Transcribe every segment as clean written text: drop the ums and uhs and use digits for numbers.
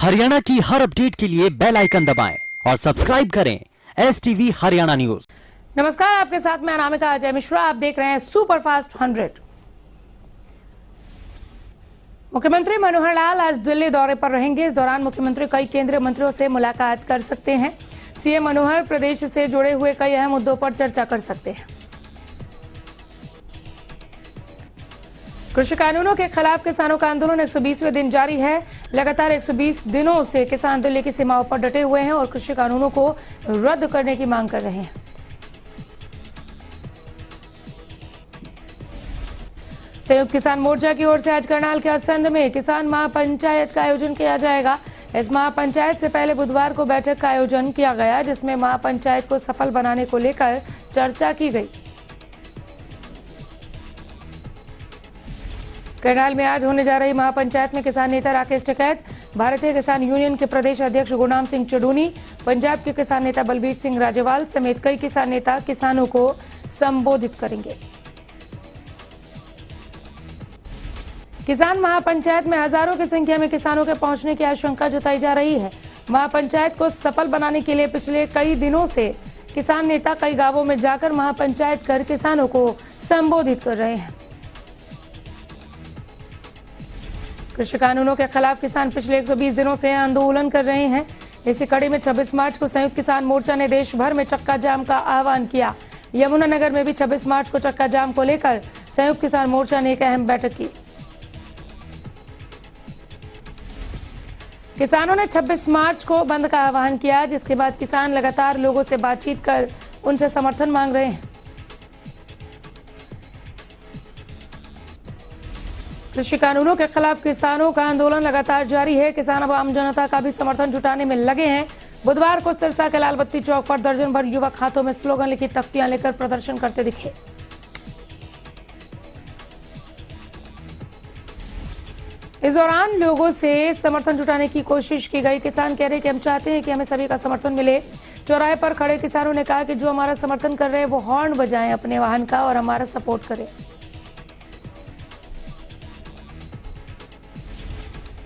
हरियाणा की हर अपडेट के लिए बेल आइकन दबाएं और सब्सक्राइब करें STV हरियाणा न्यूज। नमस्कार, आपके साथ मैं अनामिका अजय मिश्रा। आप देख रहे हैं सुपरफास्ट 100। मुख्यमंत्री मनोहर लाल आज दिल्ली दौरे पर रहेंगे। इस दौरान मुख्यमंत्री कई केंद्रीय मंत्रियों से मुलाकात कर सकते हैं। सीएम मनोहर प्रदेश से जुड़े हुए कई अहम मुद्दों पर चर्चा कर सकते हैं। कृषि कानूनों के खिलाफ किसानों का आंदोलन 120वें दिन जारी है। लगातार 120 दिनों से किसान दिल्ली की सीमाओं पर डटे हुए हैं और कृषि कानूनों को रद्द करने की मांग कर रहे हैं। संयुक्त किसान मोर्चा की ओर से आज करनाल के असंध में किसान महापंचायत का आयोजन किया जाएगा। इस महापंचायत से पहले बुधवार को बैठक का आयोजन किया गया, जिसमें महापंचायत को सफल बनाने को लेकर चर्चा की गई। करनाल में आज होने जा रही महापंचायत में किसान नेता राकेश टिकैत, भारतीय किसान यूनियन के प्रदेश अध्यक्ष गुरनाम सिंह चडूनी, पंजाब के किसान नेता बलबीर सिंह राजेवाल समेत कई किसान नेता किसानों को संबोधित करेंगे। किसान महापंचायत में हजारों की संख्या में किसानों के पहुंचने की आशंका जताई जा रही है। महापंचायत को सफल बनाने के लिए पिछले कई दिनों से किसान नेता कई गांवों में जाकर महापंचायत कर किसानों को संबोधित कर रहे हैं। कृषि कानूनों के खिलाफ किसान पिछले 120 दिनों से आंदोलन कर रहे हैं। इसी कड़ी में 26 मार्च को संयुक्त किसान मोर्चा ने देश भर में चक्का जाम का आह्वान किया। यमुनानगर में भी 26 मार्च को चक्का जाम को लेकर संयुक्त किसान मोर्चा ने एक अहम बैठक की। किसानों ने 26 मार्च को बंद का आह्वान किया, जिसके बाद किसान लगातार लोगों से बातचीत कर उनसे समर्थन मांग रहे हैं। कृषि कानूनों के खिलाफ किसानों का आंदोलन लगातार जारी है। किसान अब आम जनता का भी समर्थन जुटाने में लगे हैं। बुधवार को सिरसा के लाल बत्ती चौक पर दर्जन भर युवक हाथों में स्लोगन लिखी तख्तियां लेकर प्रदर्शन करते दिखे। इस दौरान लोगों से समर्थन जुटाने की कोशिश की गई। किसान कह रहे कि हम चाहते हैं कि हमें सभी का समर्थन मिले। चौराहे पर खड़े किसानों ने कहा कि जो हमारा समर्थन कर रहे हैं वो हॉर्न बजाएं अपने वाहन का और हमारा सपोर्ट करें।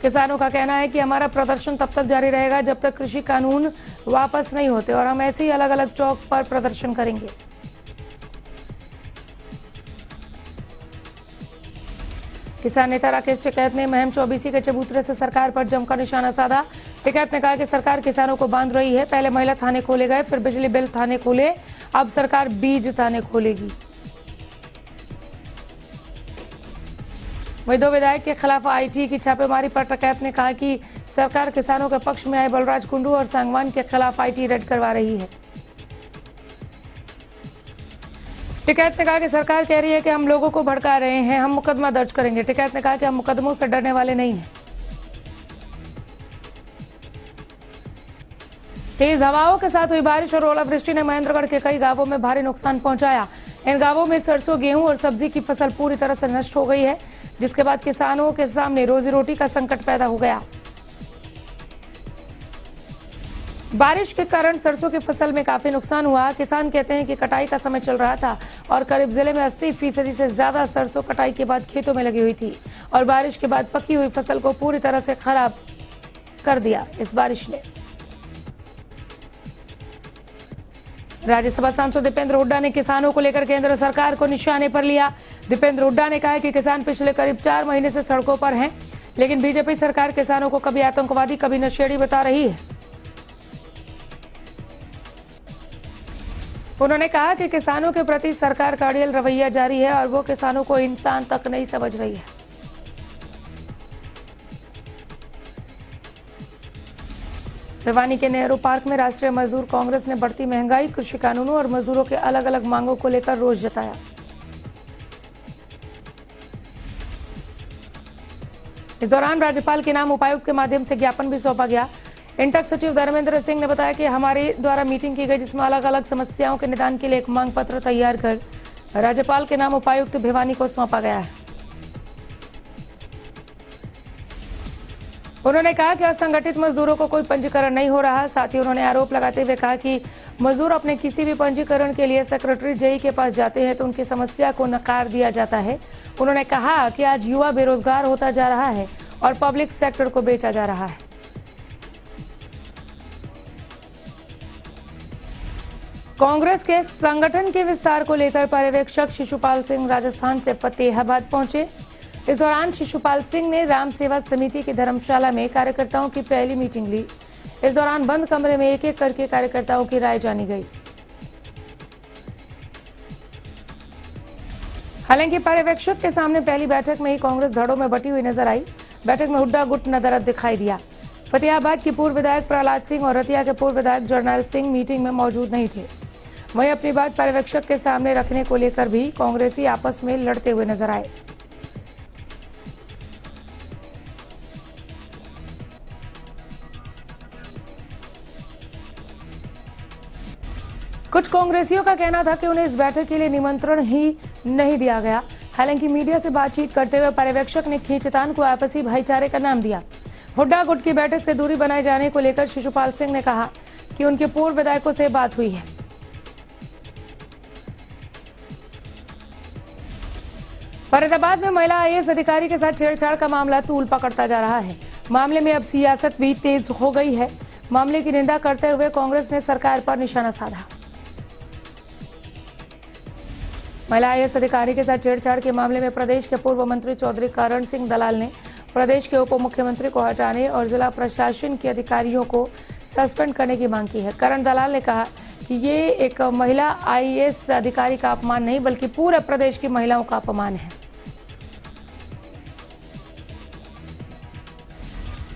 किसानों का कहना है कि हमारा प्रदर्शन तब तक जारी रहेगा जब तक कृषि कानून वापस नहीं होते और हम ऐसे ही अलग अलग चौक पर प्रदर्शन करेंगे। किसान नेता राकेश टिकैत ने महम चौबीसी के चबूतरे से सरकार पर जमकर निशाना साधा। टिकैत ने कहा कि सरकार किसानों को बांध रही है। पहले महिला थाने खोले गए, फिर बिजली बिल थाने खोले, अब सरकार बीज थाने खोलेगी। वहीं 2 विधायक के खिलाफ IT की छापेमारी पर टिकैत ने कहा कि सरकार किसानों के पक्ष में आए बलराज कुंडू और सांगवान के खिलाफ IT रेड करवा रही है। टिकैत ने कहा कि सरकार कह रही है कि हम लोगों को भड़का रहे हैं, हम मुकदमा दर्ज करेंगे। टिकैत ने कहा कि हम मुकदमों से डरने वाले नहीं हैं। तेज हवाओं के साथ हुई बारिश और ओलावृष्टि ने महेंद्रगढ़ के कई गांवों में भारी नुकसान पहुंचाया। इन गांवों में सरसों, गेहूं और सब्जी की फसल पूरी तरह से नष्ट हो गई है, जिसके बाद किसानों के सामने रोजी रोटी का संकट पैदा हो गया। बारिश के कारण सरसों की फसल में काफी नुकसान हुआ। किसान कहते हैं कि कटाई का समय चल रहा था और करीब जिले में 80% से ज्यादा सरसों कटाई के बाद खेतों में लगी हुई थी और बारिश के बाद पकी हुई फसल को पूरी तरह से खराब कर दिया इस बारिश ने। राज्यसभा सांसद दीपेंद्र हुड्डा ने किसानों को लेकर केंद्र सरकार को निशाने पर लिया। दीपेंद्र हुड्डा ने कहा कि किसान पिछले करीब 4 महीने से सड़कों पर हैं, लेकिन बीजेपी सरकार किसानों को कभी आतंकवादी कभी नशेड़ी बता रही है। उन्होंने कहा कि किसानों के प्रति सरकार का अड़ियल रवैया जारी है और वो किसानों को इंसान तक नहीं समझ रही है। भिवानी के नेहरू पार्क में राष्ट्रीय मजदूर कांग्रेस ने बढ़ती महंगाई, कृषि कानूनों और मजदूरों के अलग अलग मांगों को लेकर रोष जताया। इस दौरान राज्यपाल के नाम उपायुक्त के माध्यम से ज्ञापन भी सौंपा गया। इंटक सचिव धर्मेंद्र सिंह ने बताया कि हमारे द्वारा मीटिंग की गई, जिसमें अलग अलग समस्याओं के निदान के लिए एक मांग पत्र तैयार कर राज्यपाल के नाम उपायुक्त भिवानी को सौंपा गया है। उन्होंने कहा कि असंगठित मजदूरों को कोई पंजीकरण नहीं हो रहा। साथ ही उन्होंने आरोप लगाते हुए कहा कि मजदूर अपने किसी भी पंजीकरण के लिए सेक्रेटरी जेई के पास जाते हैं तो उनकी समस्या को नकार दिया जाता है। उन्होंने कहा कि आज युवा बेरोजगार होता जा रहा है और पब्लिक सेक्टर को बेचा जा रहा है। कांग्रेस के संगठन के विस्तार को लेकर पर्यवेक्षक शिशुपाल सिंह राजस्थान से फतेहाबाद पहुंचे। इस दौरान शिशुपाल सिंह ने राम सेवा समिति की धर्मशाला में कार्यकर्ताओं की पहली मीटिंग ली। इस दौरान बंद कमरे में एक एक करके कार्यकर्ताओं की राय जानी गई। हालांकि पर्यवेक्षक के सामने पहली बैठक में ही कांग्रेस धड़ों में बटी हुई नजर आई। बैठक में हुड्डा गुट नजर दिखाई दिया। फतेहाबाद की पूर्व विधायक प्रहलाद सिंह और रतिया के पूर्व विधायक जरनैल सिंह मीटिंग में मौजूद नहीं थे। वहीं अपनी बात पर्यवेक्षक के सामने रखने को लेकर भी कांग्रेसी आपस में लड़ते हुए नजर आए। कुछ कांग्रेसियों का कहना था कि उन्हें इस बैठक के लिए निमंत्रण ही नहीं दिया गया। हालांकि मीडिया से बातचीत करते हुए पर्यवेक्षक ने खींचतान को आपसी भाईचारे का नाम दिया। हुड्डा गुट की बैठक से दूरी बनाए जाने को लेकर शिशुपाल सिंह ने कहा कि उनके पूर्व विधायकों से बात हुई है। फरीदाबाद में महिला आईएएस अधिकारी के साथ छेड़छाड़ का मामला तूल पकड़ता जा रहा है। मामले में अब सियासत भी तेज हो गई है। मामले की निंदा करते हुए कांग्रेस ने सरकार पर निशाना साधा। महिला आईएएस अधिकारी के साथ छेड़छाड़ के मामले में प्रदेश के पूर्व मंत्री चौधरी करण सिंह दलाल ने प्रदेश के उप मुख्यमंत्री को हटाने और जिला प्रशासन के अधिकारियों को सस्पेंड करने की मांग की है। करण दलाल ने कहा कि ये एक महिला आईएएस अधिकारी का अपमान नहीं बल्कि पूरे प्रदेश की महिलाओं का अपमान है।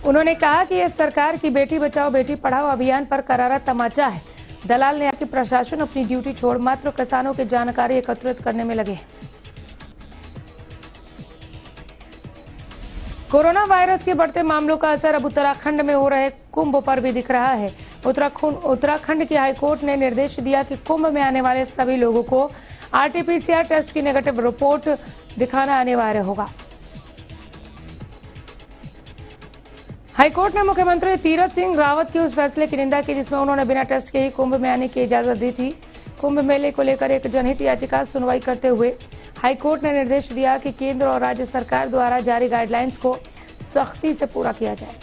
उन्होंने कहा कि यह सरकार की बेटी बचाओ बेटी पढ़ाओ अभियान पर करारा तमाचा है। दलाल ने कहा कि प्रशासन अपनी ड्यूटी छोड़ मात्र किसानों की जानकारी एकत्रित करने में लगे हैं। कोरोना वायरस के बढ़ते मामलों का असर अब उत्तराखंड में हो रहे कुंभ पर भी दिख रहा है। उत्तराखंड की हाईकोर्ट ने निर्देश दिया कि कुंभ में आने वाले सभी लोगों को आरटीपीसीआर टेस्ट की नेगेटिव रिपोर्ट दिखाना अनिवार्य होगा। हाईकोर्ट ने मुख्यमंत्री तीरथ सिंह रावत के उस फैसले की निंदा की जिसमें उन्होंने बिना टेस्ट के ही कुंभ में आने की इजाजत दी थी। कुंभ मेले को लेकर एक जनहित याचिका सुनवाई करते हुए हाईकोर्ट ने निर्देश दिया कि केंद्र और राज्य सरकार द्वारा जारी गाइडलाइंस को सख्ती से पूरा किया जाए।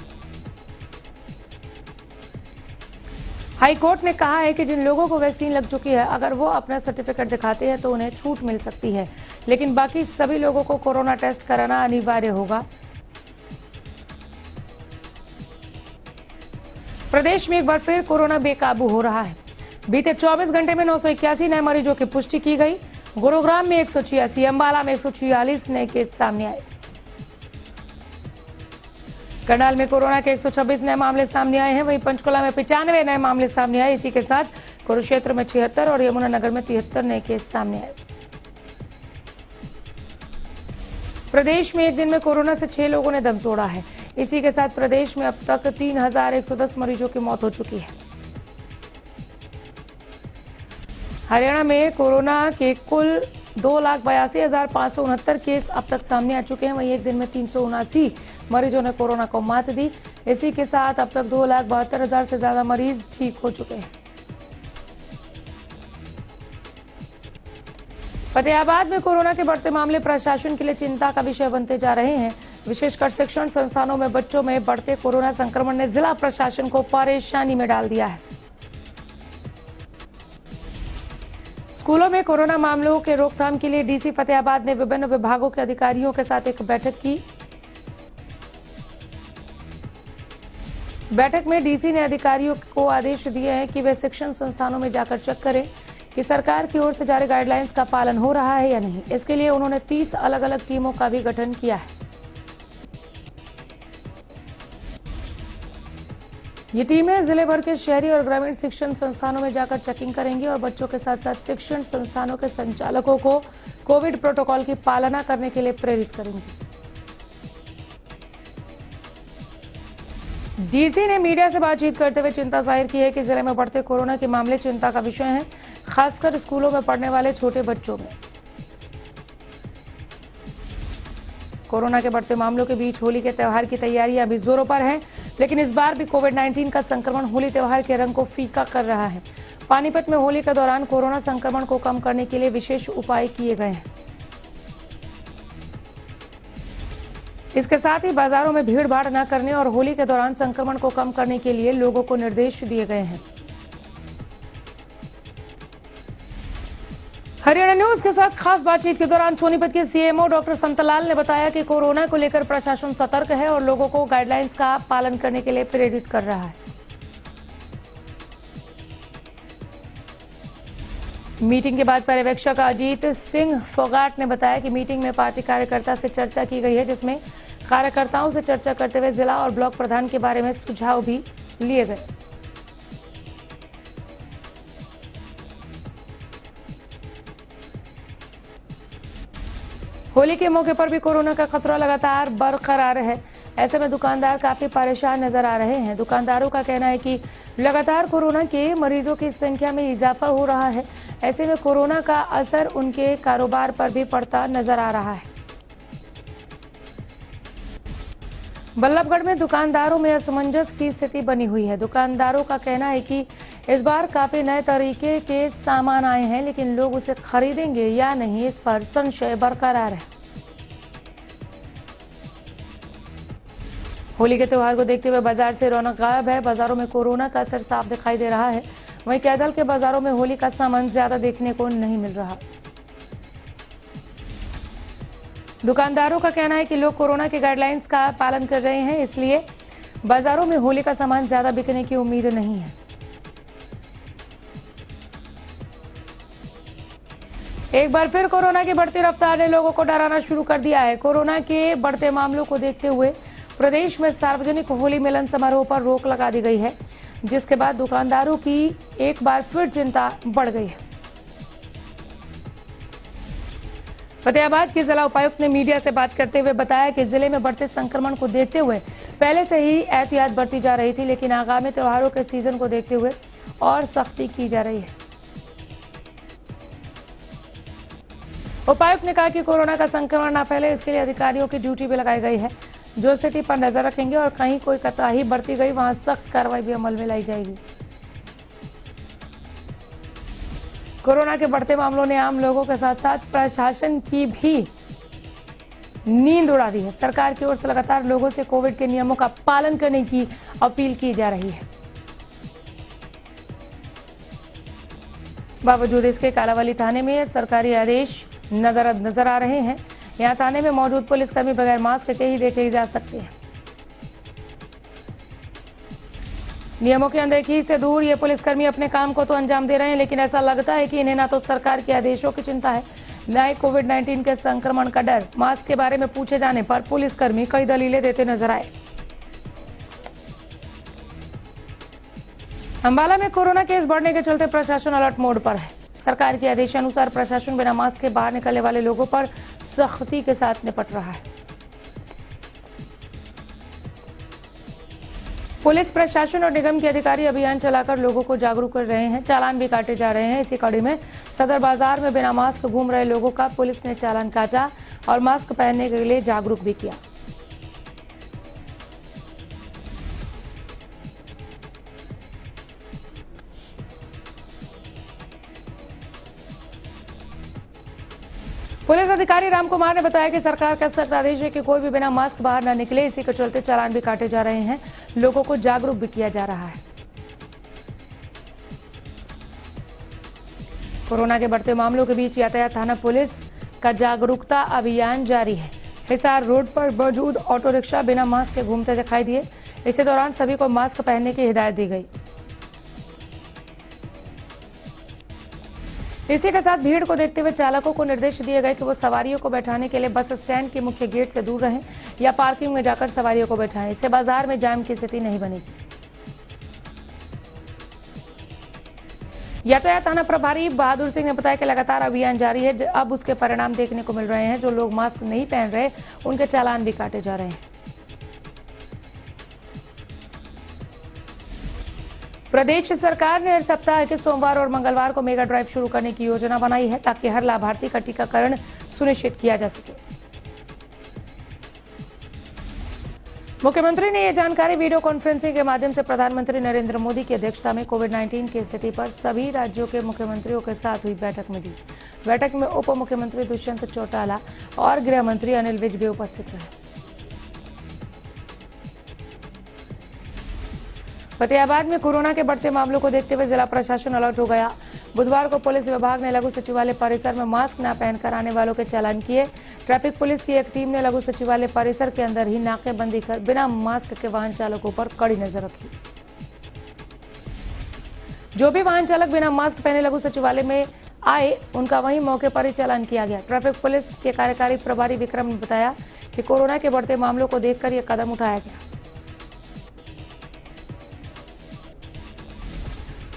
हाईकोर्ट ने कहा है कि जिन लोगों को वैक्सीन लग चुकी है अगर वो अपना सर्टिफिकेट दिखाते हैं तो उन्हें छूट मिल सकती है, लेकिन बाकी सभी लोगों को कोरोना टेस्ट कराना अनिवार्य होगा। प्रदेश में एक बार फिर कोरोना बेकाबू हो रहा है। बीते 24 घंटे में 981 नए मरीजों की पुष्टि की गई। गुरुग्राम में 186, अंबाला में 146 नए केस सामने आए। करनाल में कोरोना के 126 नए मामले सामने आए हैं। वहीं पंचकुला में 95 नए मामले सामने आए। इसी के साथ कुरुक्षेत्र में 76 और यमुनानगर में 73 नए केस सामने आए। प्रदेश में एक दिन में कोरोना से 6 लोगों ने दम तोड़ा है। इसी के साथ प्रदेश में अब तक 3110 मरीजों की मौत हो चुकी है। हरियाणा में कोरोना के कुल 2,82,569 केस अब तक सामने आ चुके हैं। वहीं एक दिन में 379 मरीजों ने कोरोना को मात दी। इसी के साथ अब तक 2,72,000 से ज्यादा मरीज ठीक हो चुके हैं। फतेहाबाद में कोरोना के बढ़ते मामले प्रशासन के लिए चिंता का विषय बनते जा रहे हैं। विशेषकर शिक्षण संस्थानों में बच्चों में बढ़ते कोरोना संक्रमण ने जिला प्रशासन को परेशानी में डाल दिया है। स्कूलों में कोरोना मामलों के रोकथाम के लिए डीसी फतेहाबाद ने विभिन्न विभागों के अधिकारियों के साथ एक बैठक की। बैठक में डीसी ने अधिकारियों को आदेश दिए हैं कि वे शिक्षण संस्थानों में जाकर चेक करें कि सरकार की ओर से जारी गाइडलाइंस का पालन हो रहा है या नहीं। इसके लिए उन्होंने 30 अलग अलग टीमों का भी गठन किया है। ये टीमें जिले भर के शहरी और ग्रामीण शिक्षण संस्थानों में जाकर चेकिंग करेंगी और बच्चों के साथ साथ शिक्षण संस्थानों के संचालकों को कोविड प्रोटोकॉल की पालना करने के लिए प्रेरित करेंगी। डीसी ने मीडिया से बातचीत करते हुए चिंता जाहिर की है कि जिले में बढ़ते कोरोना के मामले चिंता का विषय हैं, खासकर स्कूलों में पढ़ने वाले छोटे बच्चों में। कोरोना के बढ़ते मामलों के बीच होली के त्यौहार की तैयारियां अभी जोरों पर हैं, लेकिन इस बार भी कोविड-19 का संक्रमण होली त्यौहार के रंग को फीका कर रहा है। पानीपत में होली के दौरान कोरोना संक्रमण को कम करने के लिए विशेष उपाय किए गए हैं। इसके साथ ही बाजारों में भीड़ भाड़ न करने और होली के दौरान संक्रमण को कम करने के लिए लोगों को निर्देश दिए गए हैं। हरियाणा न्यूज के साथ खास बातचीत के दौरान सोनीपत के सीएमओ डॉक्टर संतलाल ने बताया कि कोरोना को लेकर प्रशासन सतर्क है और लोगों को गाइडलाइंस का पालन करने के लिए प्रेरित कर रहा है। मीटिंग के बाद पर्यवेक्षक अजीत सिंह फोगाट ने बताया कि मीटिंग में पार्टी कार्यकर्ता से चर्चा की गई है, जिसमें कार्यकर्ताओं से चर्चा करते हुए जिला और ब्लॉक प्रधान के बारे में सुझाव भी लिए गए। होली के मौके पर भी कोरोना का खतरा लगातार बरकरार है। ऐसे में दुकानदार काफी परेशान नजर आ रहे हैं। दुकानदारों का कहना है कि लगातार कोरोना के मरीजों की संख्या में इजाफा हो रहा है। ऐसे में कोरोना का असर उनके कारोबार पर भी पड़ता नजर आ रहा है। बल्लभगढ़ में दुकानदारों में असमंजस की स्थिति बनी हुई है। दुकानदारों का कहना है कि इस बार काफी नए तरीके के सामान आए हैं, लेकिन लोग उसे खरीदेंगे या नहीं, इस पर संशय बरकरार है। होली के त्योहार को देखते हुए बाजार से रौनक गायब है। बाजारों में कोरोना का असर साफ दिखाई दे रहा है। वहीं कैदल के बाजारों में होली का सामान ज्यादा देखने को नहीं मिल रहा। दुकानदारों का कहना है कि लोग कोरोना के गाइडलाइंस का पालन कर रहे हैं, इसलिए बाजारों में होली का सामान ज्यादा बिकने की उम्मीद नहीं है। एक बार फिर कोरोना की बढ़ती रफ्तार ने लोगों को डराना शुरू कर दिया है। कोरोना के बढ़ते मामलों को देखते हुए प्रदेश में सार्वजनिक होली मिलन समारोह पर रोक लगा दी गई है, जिसके बाद दुकानदारों की एक बार फिर चिंता बढ़ गई है। फतेहाबाद के जिला उपायुक्त ने मीडिया से बात करते हुए बताया कि जिले में बढ़ते संक्रमण को देखते हुए पहले से ही एहतियात बरती जा रही थी, लेकिन आगामी त्योहारों के सीजन को देखते हुए और सख्ती की जा रही है। उपायुक्त ने कहा कि कोरोना का संक्रमण न फैले, इसके लिए अधिकारियों की ड्यूटी भी लगाई गई है, जो स्थिति पर नजर रखेंगे और कहीं कोई कोताही बरती गई वहां सख्त कार्रवाई भी अमल में लाई जाएगी। कोरोना के बढ़ते मामलों ने आम लोगों के साथ साथ प्रशासन की भी नींद उड़ा दी है। सरकार की ओर से लगातार लोगों से कोविड के नियमों का पालन करने की अपील की जा रही है। बावजूद इसके कालावाली थाने में सरकारी आदेश नजर आ रहे हैं। यहां थाने में मौजूद पुलिसकर्मी बगैर मास्क के ही देखे जा सकते हैं। नियमों की अनदेखी से दूर ये पुलिसकर्मी अपने काम को तो अंजाम दे रहे हैं, लेकिन ऐसा लगता है कि इन्हें ना तो सरकार के आदेशों की चिंता है, न ही कोविड-19 के संक्रमण का डर। मास्क के बारे में पूछे जाने पर पुलिसकर्मी कई दलीलें देते नजर आए। अंबाला में कोरोना केस बढ़ने के चलते प्रशासन अलर्ट मोड पर है। सरकार के आदेशानुसार प्रशासन बिना मास्क के बाहर निकलने वाले लोगों पर सख्ती के साथ निपट रहा है। पुलिस प्रशासन और निगम के अधिकारी अभियान चलाकर लोगों को जागरूक कर रहे हैं। चालान भी काटे जा रहे हैं। इसी कड़ी में सदर बाजार में बिना मास्क घूम रहे लोगों का पुलिस ने चालान काटा और मास्क पहनने के लिए जागरूक भी किया। पुलिस अधिकारी राम कुमार ने बताया कि सरकार का सख्त आदेश है कि कोई भी बिना मास्क बाहर न निकले। इसी के चलते चालान भी काटे जा रहे हैं। लोगों को जागरूक भी किया जा रहा है। कोरोना के बढ़ते मामलों के बीच यातायात थाना पुलिस का जागरूकता अभियान जारी है। हिसार रोड पर मौजूद ऑटो रिक्शा बिना मास्क के घूमते दिखाई दिए। इसी दौरान सभी को मास्क पहनने की हिदायत दी गई। इसी के साथ भीड़ को देखते हुए चालकों को निर्देश दिए गए कि वो सवारियों को बैठाने के लिए बस स्टैंड के मुख्य गेट से दूर रहें या पार्किंग में जाकर सवारियों को बैठाएं। इससे बाजार में जाम की स्थिति नहीं बनेगी। यातायात थाना प्रभारी बहादुर सिंह ने बताया कि लगातार अभियान जारी है। अब उसके परिणाम देखने को मिल रहे हैं। जो लोग मास्क नहीं पहन रहे उनके चालान भी काटे जा रहे हैं। प्रदेश सरकार ने हर सप्ताह के सोमवार और मंगलवार को मेगा ड्राइव शुरू करने की योजना बनाई है, ताकि हर लाभार्थी का टीकाकरण सुनिश्चित किया जा सके। मुख्यमंत्री ने यह जानकारी वीडियो कॉन्फ्रेंसिंग के माध्यम से प्रधानमंत्री नरेंद्र मोदी की अध्यक्षता में कोविड-19 की स्थिति पर सभी राज्यों के मुख्यमंत्रियों के साथ हुई बैठक में दी। बैठक में उप मुख्यमंत्री दुष्यंत चौटाला और गृह मंत्री अनिल विज भी उपस्थित रहे। फतेहाबाद में कोरोना के बढ़ते मामलों को देखते हुए जिला प्रशासन अलर्ट हो गया। बुधवार को पुलिस विभाग ने लघु सचिवालय परिसर में मास्क न पहनकर आने वालों के चालान किए। ट्रैफिक पुलिस की एक टीम ने लघु सचिवालय परिसर के अंदर ही नाकेबंदी कर बिना मास्क के वाहन चालकों पर कड़ी नजर रखी। जो भी वाहन चालक बिना मास्क पहने लघु सचिवालय में आए उनका वहीं मौके पर ही चालान किया गया। ट्रैफिक पुलिस के कार्यकारी प्रभारी विक्रम ने बताया कि कोरोना के बढ़ते मामलों को देखकर यह कदम उठाया गया।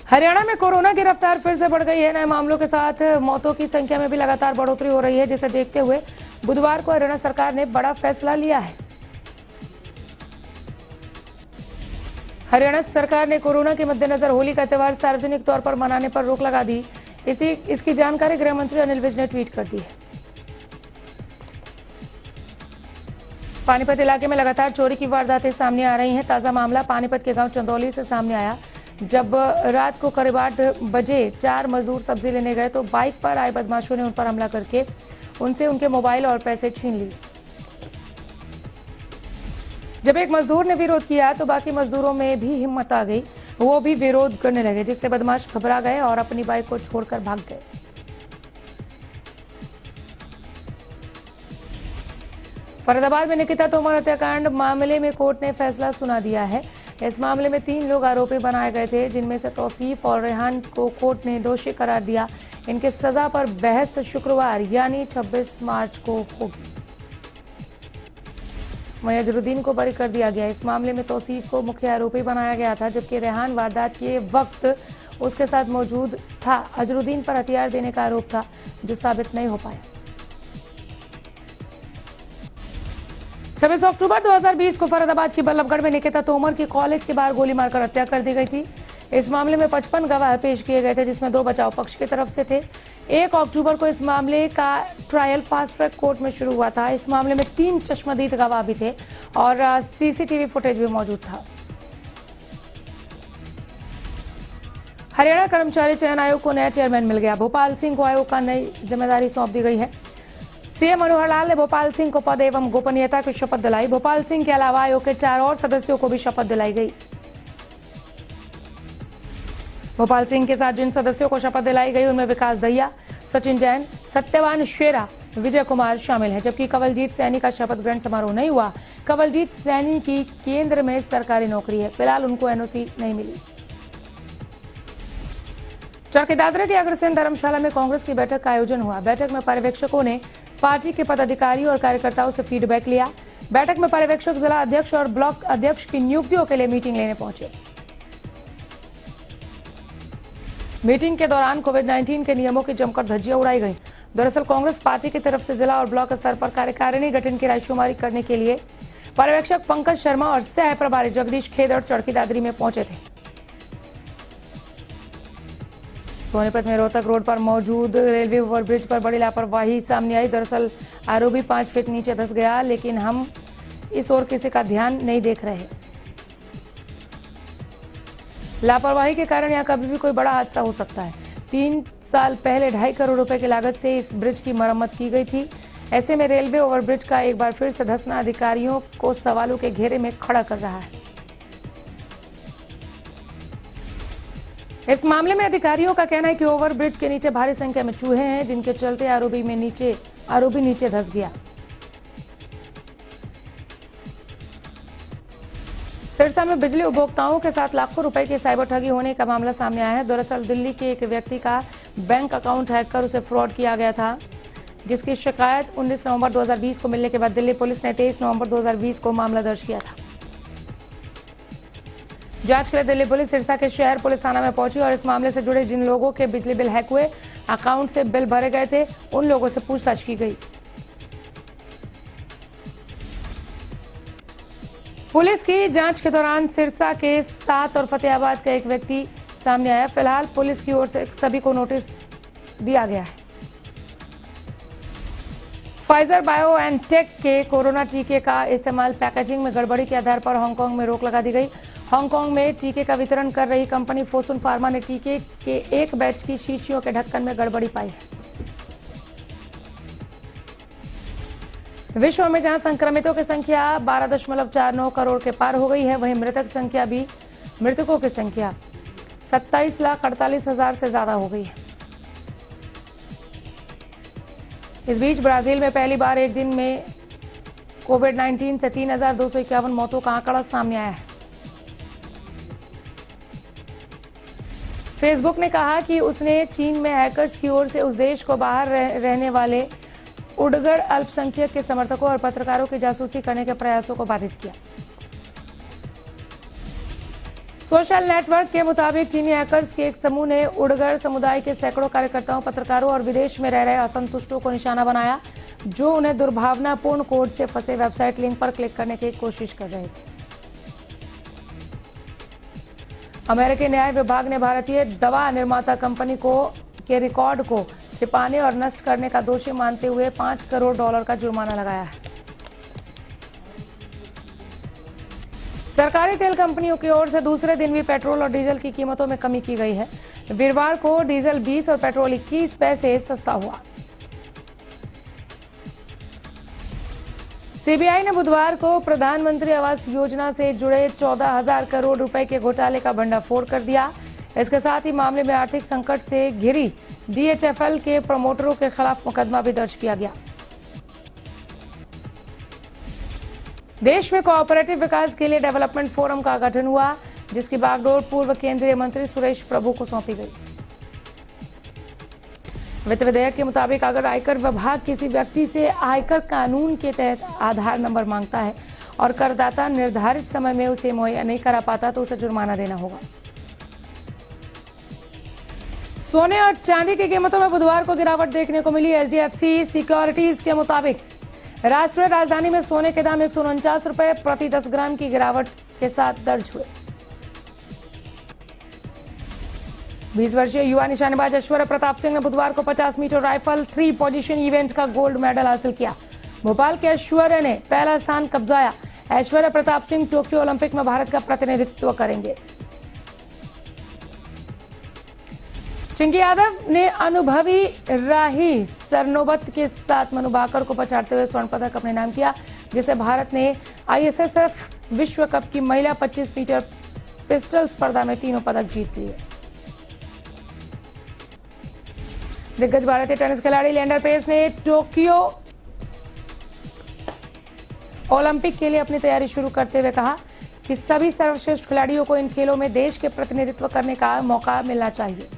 हरियाणा में कोरोना की रफ्तार फिर से बढ़ गई है। नए मामलों के साथ मौतों की संख्या में भी लगातार बढ़ोतरी हो रही है, जिसे देखते हुए बुधवार को हरियाणा सरकार ने बड़ा फैसला लिया है। हरियाणा सरकार ने कोरोना के मद्देनजर होली का त्यौहार सार्वजनिक तौर पर मनाने पर रोक लगा दी। इसकी जानकारी गृह मंत्री अनिल विज ने ट्वीट कर दी है। पानीपत इलाके में लगातार चोरी की वारदातें सामने आ रही हैं। ताजा मामला पानीपत के गांव चंदौली से सामने आया। जब रात को करीब 8 बजे 4 मजदूर सब्जी लेने गए तो बाइक पर आए बदमाशों ने उन पर हमला करके उनसे उनके मोबाइल और पैसे छीन लिए। जब एक मजदूर ने विरोध किया तो बाकी मजदूरों में भी हिम्मत आ गई, वो भी विरोध करने लगे, जिससे बदमाश घबरा गए और अपनी बाइक को छोड़कर भाग गए। फरीदाबाद में निकिता तोमर हत्याकांड मामले में कोर्ट ने फैसला सुना दिया है। इस मामले में 3 लोग आरोपी बनाए गए थे, जिनमें से तौसीफ और रेहान को कोर्ट ने दोषी करार दिया। इनके सजा पर बहस शुक्रवार यानी 26 मार्च को होगी। वहीं अजरुद्दीन को बरी कर दिया गया। इस मामले में तौसीफ को मुख्य आरोपी बनाया गया था, जबकि रेहान वारदात के वक्त उसके साथ मौजूद था। अजरुद्दीन पर हथियार देने का आरोप था, जो साबित नहीं हो पाया। 26 अक्टूबर 2020 को फरीदाबाद की बल्लभगढ़ में निकिता तोमर की कॉलेज के बाहर गोली मारकर हत्या कर दी गई थी। इस मामले में 55 गवाह पेश किए गए थे, जिसमें 2 बचाव पक्ष की तरफ से थे। 1 अक्टूबर को इस मामले का ट्रायल फास्ट ट्रैक कोर्ट में शुरू हुआ था। इस मामले में 3 चश्मदीद गवाह भी थे और सीसीटीवी फुटेज भी मौजूद था। हरियाणा कर्मचारी चयन आयोग को नया चेयरमैन मिल गया। भोपाल सिंह को आयोग का नई जिम्मेदारी सौंप दी गई है। सीएम मनोहर लाल ने भोपाल सिंह को पद एवं गोपनीयता की शपथ दिलाई। भोपाल सिंह के अलावा आयोग के 4 और सदस्यों को भी शपथ दिलाई गई। भोपाल सिंह के साथ जिन सदस्यों को शपथ दिलाई गई उनमें विकास दहिया, सचिन जैन, सत्यवान शेरा, विजय कुमार शामिल हैं, जबकि कंवलजीत सैनी का शपथ ग्रहण समारोह नहीं हुआ। कंवलजीत सैनी की केंद्र में सरकारी नौकरी है। फिलहाल उनको एनओसी नहीं मिली। चौकी दादरा के अग्रसेन धर्मशाला में कांग्रेस की बैठक का आयोजन हुआ। बैठक में पर्यवेक्षकों ने पार्टी के पदाधिकारियों और कार्यकर्ताओं से फीडबैक लिया। बैठक में पर्यवेक्षक जिला अध्यक्ष और ब्लॉक अध्यक्ष की नियुक्तियों के लिए मीटिंग लेने पहुंचे। मीटिंग के दौरान कोविड-19 के नियमों की जमकर धज्जियां उड़ाई गई। दरअसल कांग्रेस पार्टी की तरफ से जिला और ब्लॉक स्तर पर कार्यकारिणी गठन की रायशुमारी करने के लिए पर्यवेक्षक पंकज शर्मा और सह प्रभारी जगदीश खेदड़ चौकी दादरी में पहुंचे थे। सोनीपत में रोहतक रोड पर मौजूद रेलवे ओवरब्रिज पर बड़ी लापरवाही सामने आई। दरअसल आरोपी 5 फीट नीचे धंस गया, लेकिन हम इस ओर किसी का ध्यान नहीं देख रहे। लापरवाही के कारण यहाँ कभी भी कोई बड़ा हादसा हो सकता है। 3 साल पहले 2.5 करोड़ रुपए की लागत से इस ब्रिज की मरम्मत की गई थी। ऐसे में रेलवे ओवरब्रिज का एक बार फिर से धंसना अधिकारियों को सवालों के घेरे में खड़ा कर रहा है। इस मामले में अधिकारियों का कहना है कि ओवरब्रिज के नीचे भारी संख्या में चूहे हैं, जिनके चलते आरोपी नीचे धंस गया। सिरसा में बिजली उपभोक्ताओं के साथ लाखों रुपए की साइबर ठगी होने का मामला सामने आया है। दरअसल दिल्ली के एक व्यक्ति का बैंक अकाउंट हैक कर उसे फ्रॉड किया गया था, जिसकी शिकायत 19 नवंबर 2020 को मिलने के बाद दिल्ली पुलिस ने 23 नवंबर 2020 को मामला दर्ज किया था। जांच के लिए दिल्ली पुलिस सिरसा के शहर पुलिस थाना में पहुंची और इस मामले से जुड़े जिन लोगों के बिजली बिल हैक हुए, अकाउंट से बिल भरे गए थे, उन लोगों से पूछताछ की गई। पुलिस की जांच के दौरान सिरसा के 7 और फतेहाबाद का एक व्यक्ति सामने आया। फिलहाल पुलिस की ओर से सभी को नोटिस दिया गया है। फाइजर बायोएनटेक के कोरोना टीके का इस्तेमाल पैकेजिंग में गड़बड़ी के आधार पर हांगकांग में रोक लगा दी गई। हांगकांग में टीके का वितरण कर रही कंपनी फोसुन फार्मा ने टीके के एक बैच की शीशियों के ढक्कन में गड़बड़ी पाई है। विश्व में जहां संक्रमितों की संख्या 12.49 करोड़ के पार हो गई है, वहीं मृतक संख्या भी मृतकों की संख्या 27,48,000 से ज्यादा हो गई है। इस बीच ब्राजील में पहली बार एक दिन में कोविड-19 से 3,251 मौतों का आंकड़ा सामने आया है। फेसबुक ने कहा कि उसने चीन में हैकर्स की ओर से उस देश को बाहर रहने वाले उइगर अल्पसंख्यक के समर्थकों और पत्रकारों की जासूसी करने के प्रयासों को बाधित किया। सोशल नेटवर्क के मुताबिक चीनी हैकर्स के एक समूह ने उइगर समुदाय के सैकड़ों कार्यकर्ताओं, पत्रकारों और विदेश में रह रहे असंतुष्टों को निशाना बनाया, जो उन्हें दुर्भावनापूर्ण कोड से फंसे वेबसाइट लिंक पर क्लिक करने की कोशिश कर रहे थे। अमेरिकी न्याय विभाग ने भारतीय दवा निर्माता कंपनी के रिकॉर्ड को छिपाने और नष्ट करने का दोषी मानते हुए $5 करोड़ का जुर्माना लगाया है। सरकारी तेल कंपनियों की ओर से दूसरे दिन भी पेट्रोल और डीजल की कीमतों में कमी की गई है। वीरवार को डीजल 20 और पेट्रोल 21 पैसे सस्ता हुआ। सीबीआई ने बुधवार को प्रधानमंत्री आवास योजना से जुड़े 14,000 करोड़ रुपए के घोटाले का भंडाफोड़ कर दिया। इसके साथ ही मामले में आर्थिक संकट से घिरी डीएचएफएल के प्रमोटरों के खिलाफ मुकदमा भी दर्ज किया गया। देश में कोऑपरेटिव विकास के लिए डेवलपमेंट फोरम का गठन हुआ, जिसकी बागडोर पूर्व केंद्रीय मंत्री सुरेश प्रभु को सौंपी गई। वित्त विधेयक के मुताबिक अगर आयकर विभाग किसी व्यक्ति से आयकर कानून के तहत आधार नंबर मांगता है और करदाता निर्धारित समय में उसे मुहैया नहीं करा पाता तो उसे जुर्माना देना होगा। सोने और चांदी की कीमतों में बुधवार को गिरावट देखने को मिली। एचडीएफसी सिक्योरिटीज के मुताबिक राष्ट्रीय राजधानी में सोने के दाम 149 रुपए प्रति 10 ग्राम की गिरावट के साथ दर्ज हुए। 20 वर्षीय युवा निशानेबाज ऐश्वर्या प्रताप सिंह ने बुधवार को 50 मीटर राइफल 3 पोजीशन इवेंट का गोल्ड मेडल हासिल किया। भोपाल के ऐश्वर्या ने पहला स्थान कब्जाया। ऐश्वर्या प्रताप सिंह टोक्यो ओलंपिक में भारत का प्रतिनिधित्व करेंगे। चिंकी यादव ने अनुभवी राही सरनोबत के साथ मनु भाकर को पछाड़ते हुए स्वर्ण पदक अपने नाम किया, जिसे भारत ने आईएसएसएफ विश्व कप की महिला 25 मीटर पिस्टल स्पर्धा में तीनों पदक जीत लिए। दिग्गज भारतीय टेनिस खिलाड़ी लिएंडर पेस ने टोक्यो ओलंपिक के लिए अपनी तैयारी शुरू करते हुए कहा कि सभी सर्वश्रेष्ठ खिलाड़ियों को इन खेलों में देश के प्रतिनिधित्व करने का मौका मिलना चाहिए।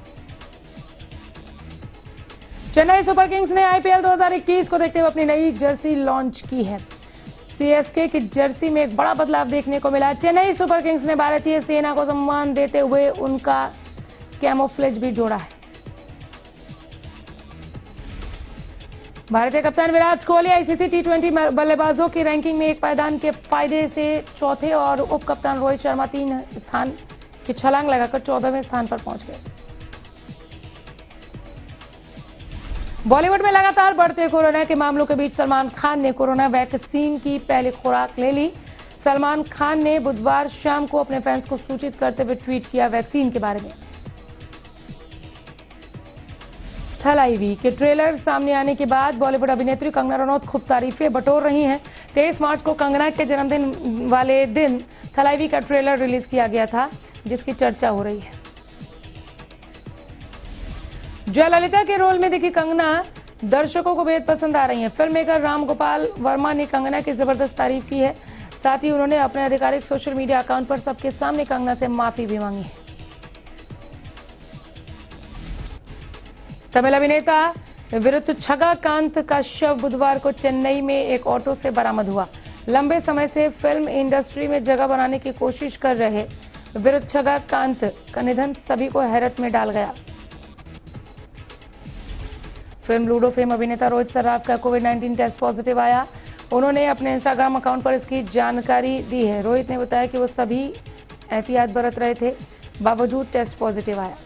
चेन्नई सुपर किंग्स ने आईपीएल 2021 को देखते हुए अपनी नई जर्सी लॉन्च की है। सीएसके की जर्सी में एक बड़ा बदलाव देखने को मिला। चेन्नई सुपर किंग्स ने भारतीय सेना को सम्मान देते हुए उनका कैमोफ्लेज भी जोड़ा है। भारतीय कप्तान विराट कोहली आईसीसी टी20 बल्लेबाजों की रैंकिंग में एक पायदान के फायदे से चौथे और उप कप्तान रोहित शर्मा 3 स्थान की छलांग लगाकर 14वें स्थान पर पहुंच गए। बॉलीवुड में लगातार बढ़ते कोरोना के मामलों के बीच सलमान खान ने कोरोना वैक्सीन की पहली खुराक ले ली। सलमान खान ने बुधवार शाम को अपने फैंस को सूचित करते हुए ट्वीट किया वैक्सीन के बारे में। थलाइवी के ट्रेलर सामने आने के बाद बॉलीवुड अभिनेत्री कंगना रनौत खूब तारीफें बटोर रही हैं। 23 मार्च को कंगना के जन्मदिन वाले दिन थलाइवी का ट्रेलर रिलीज किया गया था, जिसकी चर्चा हो रही है। जयललिता के रोल में दिखी कंगना दर्शकों को बेहद पसंद आ रही हैं। फिल्म मेकर राम गोपाल वर्मा ने कंगना की जबरदस्त तारीफ की है। साथ ही उन्होंने अपने आधिकारिक सोशल मीडिया अकाउंट पर सबके सामने कंगना से माफी भी मांगी है। तमिल अभिनेता विरुत्तछगा का शव बुधवार को चेन्नई में एक ऑटो से बरामद हुआ। लंबे समय से फिल्म इंडस्ट्री में जगह बनाने की कोशिश कर रहे विरुत्तछगा का निधन सभी को हैरत में डाल गया। फिल्म लूडो फेम अभिनेता रोहित सर्राफ का कोविड-19 टेस्ट पॉजिटिव आया। उन्होंने अपने इंस्टाग्राम अकाउंट पर इसकी जानकारी दी है। रोहित ने बताया कि वो सभी एहतियात बरत रहे थे, बावजूद टेस्ट पॉजिटिव आया।